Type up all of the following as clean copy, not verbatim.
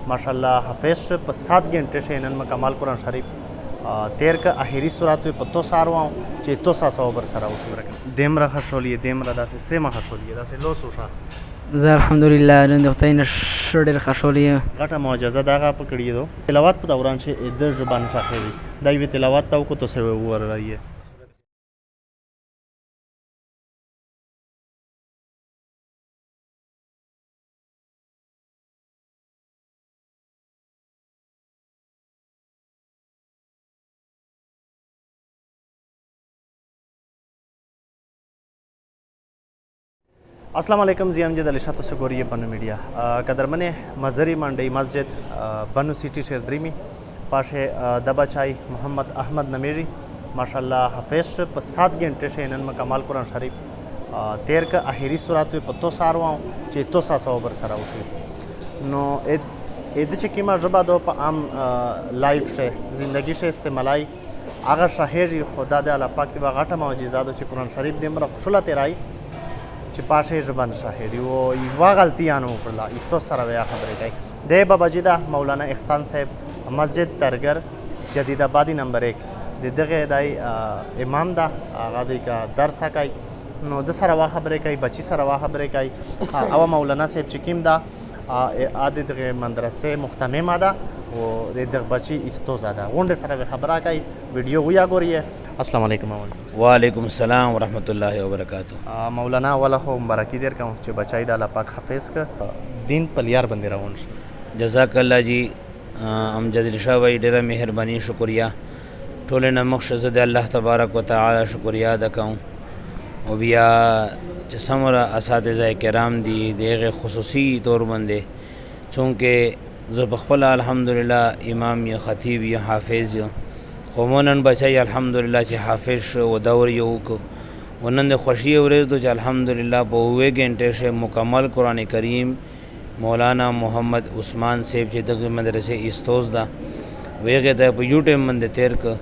माशाल्लाह हाफिज पर 7 घंटे से इन्हनि कमाल कुरान शरीफ तेर का आखिरी सूरत पे पत्तो सारवा चे तो सा सौ बर सरा उस रख देमरा खशोलिए देमरा दासे सेमा खशोलिए दासे लो सुशा زه الحمدلله نن د خدای نه ډېر خوشحاله یم. غټه معجزه دغه پکړی دو تلاوت په دوران چې د زبان شاخوي دایوي تلاوت تاو کو تو سه ور رہی अस्सलाम वालेकुम जी अमजद अली शाह तो गोरिए बनु मीडिया कदरमने मजरी मंडी मस्जिद बनु सिटी शेरद्रीमी पाशे दबाचाई मोहम्मद अहमद नमीरी माशाल्लाह हाफिज पर 7 घंटे से इन्हनि कमाल कुरान शरीफ तेर का आखिरी सूरत पे पत्तो सारवा चे तो सा सौ बर सरा उस नो एद चिकीमा जबा दो आम लाइफ से ज़िंदगी से इस्तेमालाई आगा शाहेरी खुदा दे अल्लाह पाक की बागाटा मौजिज़ा दो चे कुरान शरीफ दे मरा खुला तेराई पाशे जबान शाहिरी वो युवा गलतियाँ पड़ला इस तो सरवया खबर है दे बाबाजिदा मौलाना एहसान साहब मस्जिद तरगर जदीदाबादी नंबर 1 दिदगे दाई इमाम दा आगादी का दरस काई नो द सरवा खबर है बच्ची सरवा खबर है अवा मौलाना साहब चिकीम दा आदिद मदरसे मुख्तमिम दा वो दिद बच्ची इस तो ज़्यादा वोंडे सरवे खबर काई वीडियो हुआ गोरी है। अस्सलाम वालेकुम वालेकुम सलाम रहमतुल्लाहि व बरकातुहू। मौलाना वाला हो मुबारकी देर का चे बचाई दा अल्लाह पाक हाफिज का दिन पलियार बंदे रहो जज़ाकल्लाह जी अमजद शाह भाई डेरा मेहरबानी शुक्रिया टोले न मकसद अल्लाह तबारक व तआला शुक्रिया अदा कहूँ और बिया समरा असातिज़ा किराम दी देगे खुसूसी तौर बंदे चूँकि ज़बख़ला अल्हम्दुलिल्लाह इमाम या ख़तीब या हाफिज़ क़ौमोनन बचाई अल्हम्दुलिल्लाह चे हाफिज व दौर यो को उन्होंने खुशी उरेज दो अल्हम्दुलिल्लाह बहुए घंटे से मुकम्मल कुरान करीम मौलाना मोहम्मद उस्मान सेब चे तक मदरसे इस्तोज़ दा वेगे दा यूट्यूब मंद तेर क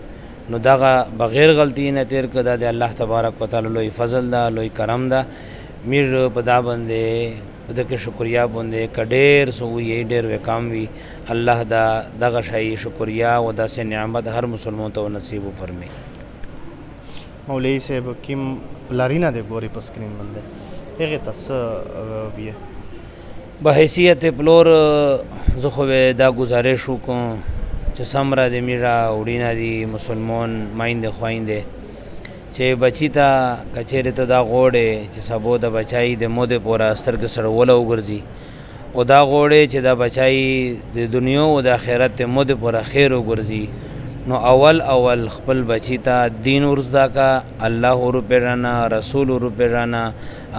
नो दागा बग़ैर गलती न तेर क दा दे अल्लाह तबारक व तआला लोई फजल दा लोई करम दा मीर पदा बंदे पद के शुक्रिया बंदे कडेर सो ये डेर वे काम भी अल्लाह दा दगा शाही शुक्रिया व दा से नियामत हर मुसलमान तो नसीब फरमे मौलवी साहब किम लारीना दे गोरी पर स्क्रीन बंदे एक तस भी बहैसियत प्लोर ज़ुखवे दा गुजारिश को चसमरा दे मीरा उड़ीना दी मुसलमान माइंदे ख्वाइंदे चे बची था कचेरे तो दा गोड़े चे सबो दा बचाई दे मोदे पोरा अस्तर के सरवला उगर्जी ओ दा गोड़े चे दा बचाई दे दुनिया ओ दा खैरत ते मोदे पोरा खैर उगर्जी नो अवल खपल बची था दीन उर्ज़दा का अल्लाह रुपे राना रसूल रुपे राना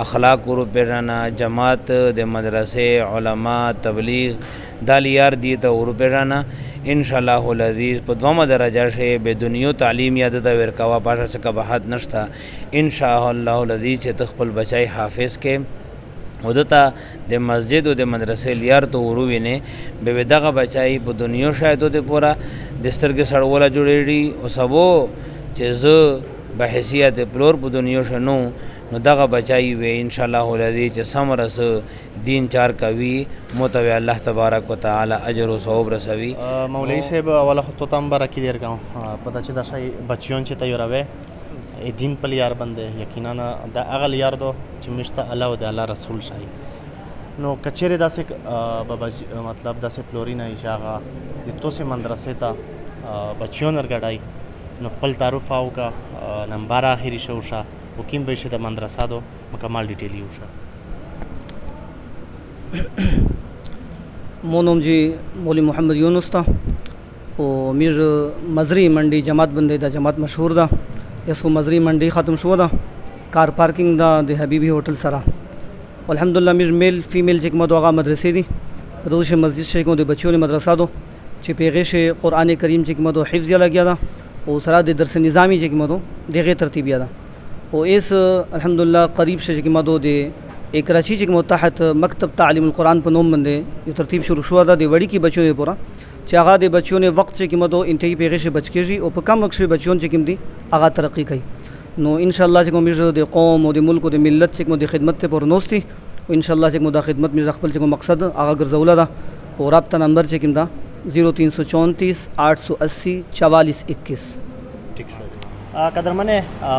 अखलाक रुपे राना जमात दे मदरसे उलमा तबलीग दालियार दी तो रुपे राना इंशाअल्लाहुल अज़ीज़ पदवा दरजा से बेदुनिया तालीम याद वेरकावा पाशा से कबाहत नश्ता इंशाअल्लाहुल अज़ीज़ चे तखपल बचाई हाफिज के उदता दे मस्जिद दे मदरसे लियार तो उरुवी ने बेवेदा का बचाई प दुनिया शायद दे पूरा दिस्तर के सड़वला जुड़ेड़ी और सबो चेज़ बहैसियत प्लोर प दुनिया से नो दगा बचाई वे इंशाअल्लाहुल अज़ीज़ चे समरस दीन चार कवी मोतवे अल्लाह तबारक व तआला अजर व सवाब रसवी। मौलवी साहब वाला तो तंबर की देर का पता चला शाही बच्चियों चे तैयारवे ए दिन पलियार बंदे यकीनन दा अगल यार दो चिमिश्ता अल्लाह व अल्लाह रसूल शाही नो कचेरे दासे बाबा मतलब दासे फ्लोरिना इशागा इतो से मदरसे ता बच्चियों नरगड़ाई नो पल तारुफ आओ का नंबर आखिरी शौशा वकीम बेशे दा मदरसा दो मुकम्मल डिटेली उशा मोनम जी मौली मोहम्मद यूनुस था ओ मीर मजरी मंडी जमात बंदे दा जमात मशहूर दा यसो मजरी मंडी ख़त्म शुआ दा कार पार्किंग दा दे हबीबी होटल सरा अल्हम्दुलिल्लाह मीर मेल फीमेल जिक मदो आगा मदरसे दी रोज़ मस्जिद शेखों दे बच्चों ने मदरसा दो चे पेगे से कुरान करीम जिक मदो हिफ्ज़ या लग गया था और सरा दे दरस निज़ामी जिक मदो देगे तरतीब या था और इस अल्हम्दुलिल्लाह करीब से जिक मदो दे एक कराची जिक तहत मकतब तालीमुल कुरान पर नोम बंदे ये तरतीब शुरू शुआ था दे वड़ी की बच्चों ने पूरा चागा दे बच्चों ने वक्त से मदो इंतही पेगे से बच के जी और कम वक्त से बच्चों से दी आगा तरक्की कई नो इंशाअल्लाह से मिर्ज दे कौम और दे मुल्क और दे मिल्लत से दे खिदमत से पर नोस्ती इंशाअल्लाह से मुदा खिदमत मिर्ज अखबल से मकसद आगा गरजौला दा और रब्ता नंबर چې کوم دا 0334 880 4421. ٹھیک شو قدرمن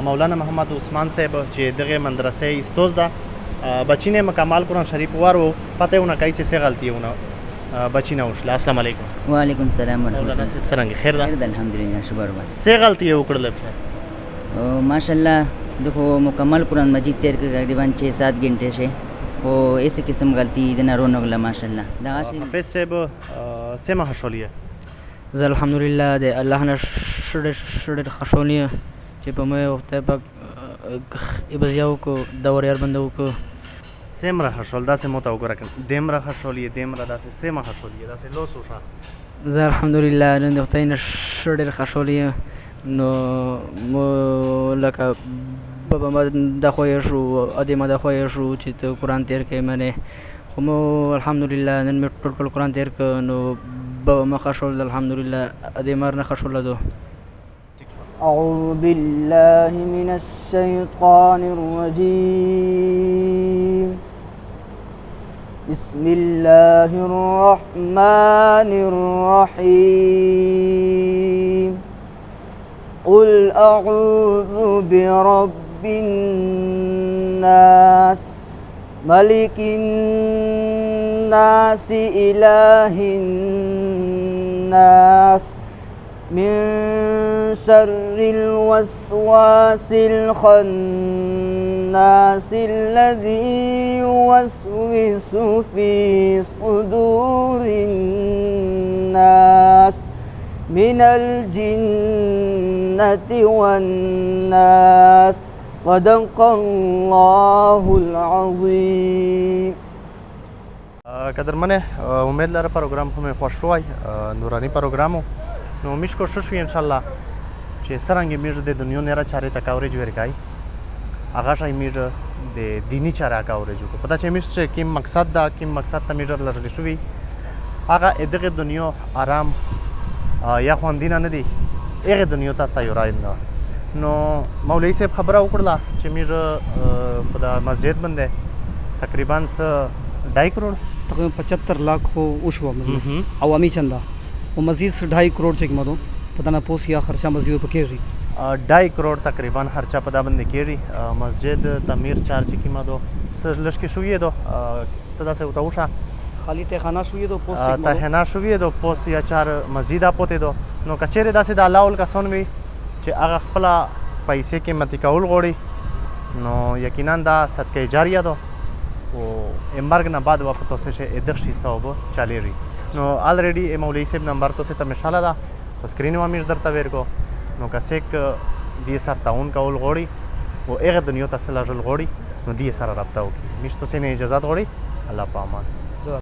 مولانا محمد عثمان صاحب چې دغه مدرسې استوز ده بچی نے مکمل قرآن شریف وارو پته ونه کوي چې څه غلطي ونه بچی نه وشله. السلام علیکم. وعلیکم السلام ورحمۃ مولانا اللہ. صاحب څنګه خیر ده؟ خیر ده الحمدلله شکر بس. څه غلطي وکړل؟ माशाल्लाह देखो मुकम्मल कुरान मजीद तैर के तकरीबन 6-7 घंटे से वो ऐसे किस्म गलती इतना रोनक ला माशाल्लाह दगा से حافظ صاحب څه مهشولیه؟ زه الحمدلله د الله نه شړ خښونی چې په مې وخت په ابزیاو کو دور یار بندو کو سمره خشول داسې موته وګورک دمره خشولیه دمره داسې سمه خشولیه داسې لوسوشه. زه الحمدلله نن د خدای نه شړ خښولی نو مو لکه بابا ما د خوښ شو ادي ما د خوښ شو چې ته قرآن تیر کې منه خو مو الحمدلله نن مې ټول قرآن تیر ک نو بابا ما خښول الحمدلله ادي مر نه خښول دو. أعوذ بالله من الشيطان الرجيم. بسم الله الرحمن الرحيم. قل أعوذ برب الناس ملك الناس إله الناس من شر الوسواس الخناس الذي يوسوس في صدور الناس من الجنة والناس. صدق الله العظيم. قدرمن امید لرم پروگرام خو مې خوښ شوی نورانی پروگرامو نو میش کوشش وی ان شاء الله چې سرنګ میږ د دنیا نه را چارې تا کاورېج ورکای هغه شای میږ د دینی چارې کاورېج کو پتا چې میش چې کوم مقصد دا کوم مقصد ته میږ لرل شوی هغه دغه دنیا آرام یا خواندینه نه دی هغه دنیا ته تیارای نه. نو مولوی صاحب خبره وکړه چې میږ په د مسجد باندې تقریبا 2.5 کروڑ تقریبا 75 लाख हो उशवा अवामी चंदा और मजीद से 2.5 करोड़ चेक मदो पता ना पोस या खर्चा मजीद पे केरी 2.5 करोड़ तकरीबन खर्चा पदा बंद केरी मस्जिद तमीर चार्ज की मदो लश्के शुये दो तदा से उताउशा खाली तहखाना शुये दो पोस तहना शुये दो पोस या चार मस्जिद आपोते दो नो कचेरे दासे दा लाउल का सोनवी چې هغه خپل پیسې قیمتي کول غواړي نو یقینا دا صدقه جاریه ده او مرګ نه بعد واپس توسه شي ادغ شي ثواب چاليري نو الریډي مولوی صاحب نمبر تو ته مشاله ده سکرین و امیر درته ورکو نو کسیک دې سره تعاون کول غواړي او هغه دنیا ته سره غواړي نو دې سره رابطه وکړي مشته سینه اجازه غواړي الله پامان.